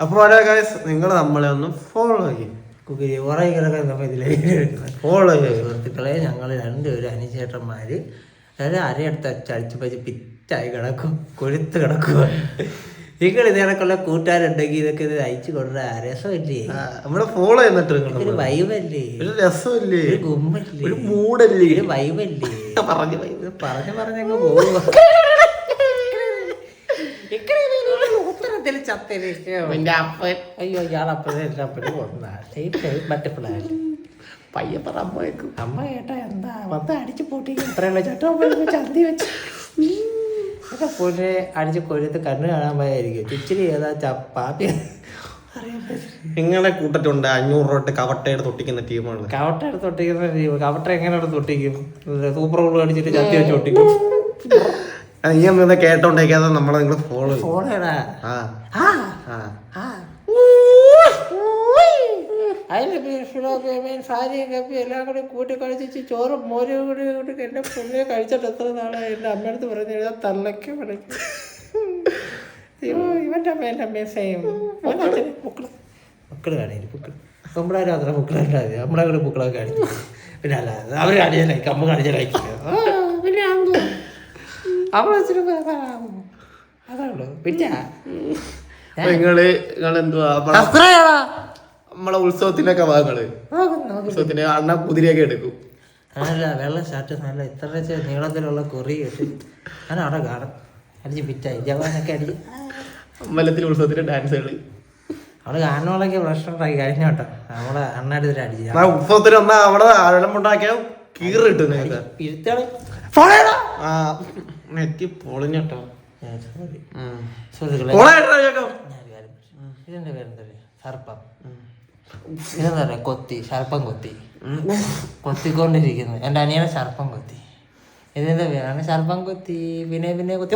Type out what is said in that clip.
അപ്പൊ നിങ്ങൾ നമ്മളെ ഒന്ന് ഫോളോ ചെയ്യും. ഫോളോ ചെയ്യും സുഹൃത്തുക്കളെ. ഞങ്ങൾ രണ്ടുപേരും അനുചേട്ടന്മാര് അരയടുത്ത് അടിച്ചു പറ്റി പിറ്റായി കിടക്കും, കൊഴുത്ത് കിടക്കുക. നിങ്ങൾ ഇതിനൊക്കെയുള്ള കൂട്ടുകാരുണ്ടെങ്കിൽ ഇതൊക്കെ ഇത് അയച്ചു കൊടുത്ത രസമല്ലേ? നമ്മളെ ഫോളോ ചെയ്തിട്ട് ഒരു വൈബല്ലേ, ഒരു രസമല്ലേ, ഒരു ഗുമ്മല്ലേ, ഒരു മൂടല്ലേ, ഒരു വൈബല്ലേ. പറഞ്ഞങ്ങ് പോകുക. ഉത്തരത്തിൽ അയ്യോ ഇയാൾ അപ്പഴേ ബട്ടർഫ്ലൈ പയ്യപ്പറ അമ്മ കേട്ടാ എന്താ വന്ന് അടിച്ചു പൊട്ടിക്കും. ഇത്രയുള്ള ചട്ടം ചന്തി വെച്ച് പൊന്നെ അടിച്ച് കൊഴുത്ത് കണ്ണ് കാണാൻ പോയായിരിക്കും. ഇച്ചിരി ഏതാ ചപ്പാത്തി നിങ്ങളെ കൂട്ടത്തിലുണ്ട് 500 രൂപ കവട്ടയുടെ തൊട്ടിക്കുന്ന ടീമാണ്. കവട്ടയുടെ തൊട്ടിക്കുന്ന ടീം. കവട്ട എങ്ങനെയാണ് തൊട്ടിക്കും? സൂപ്പർ ഗോൾ അടിച്ചിട്ട് ചന്തി വെച്ച് പൊട്ടിക്കും. നീ എന്താ കേട്ടോണ്ടേക്കാതെ നമ്മളെ നിങ്ങൾ ഫോളോ ഫോളോടാ. സാരിയും കപ്പി എല്ലാം കൂടി കൂട്ടി കളിച്ച് ചോറും മോരും കൂടി കൂട്ടി എന്റെ പുണ്യെ കഴിച്ചിട്ട് എത്ര നാളെ എന്റെ അമ്മയടുത്ത് പറഞ്ഞു എഴുതാൻ തള്ളയ്ക്ക് വിളിക്കും. ഇവന്റെ അമ്മേന്റെ സെയിം മക്കള് കാണില്ല. പൂക്കൾ നമ്മളാരും അത്ര പൂക്കളുണ്ടാവില്ല. നമ്മളെ കൂടെ പൂക്കളൊക്കെ കാണിക്കും. പിന്നെ അല്ലാതെ അവർ കാണിച്ചാൽ കഴിക്കും, അമ്മ കാണിച്ചാൽ കഴിക്കില്ല. പിന്നെ അവൾ വെച്ചിട്ട് അതാണല്ലോ. പിന്നെ നിങ്ങളെന്തുവാ നമ്മളെ ഉത്സവത്തിനൊക്കെ ഉത്സവത്തിന് അണ്ണ കുതിരയൊക്കെ എടുക്കും. അതല്ല വെള്ള ഷർട്ട് നല്ല ഇത്ര നീളത്തിലുള്ള കുറി കെട്ടി ഞാൻ അവിടെ കാണും. അടിച്ച് പിറ്റായി ജവാനൊക്കെ അടിച്ച് അമ്പലത്തിൽ ഉത്സവത്തിന് ഡാൻസുകള് അവിടെ കാണുമ്പോഴൊക്കെ പ്രശ്നം ഉണ്ടാക്കി കഴിഞ്ഞ കേട്ടോ. നമ്മളെ അണ്ണാടിതിരെ അടിച്ചു ഉത്സവത്തിന് വന്നാ അവിടെ അഴമുണ്ടാക്കിയ കീറ് കിട്ടും. ഇരുത്താള് നെറ്റി പൊളിഞ്ഞോ. ഇതിന്റെ പേരെന്താ? സർപ്പം. ഇതെന്താ പറയാ? കൊത്തി. സർപ്പം കൊത്തി കൊത്തിക്കൊണ്ടിരിക്കുന്നു. എന്റെ അനിയനെ സർപ്പം കൊത്തി. ഇതിന്റെ പേരാണ് സർപ്പം കൊത്തി. പിന്നെ കൊത്തി.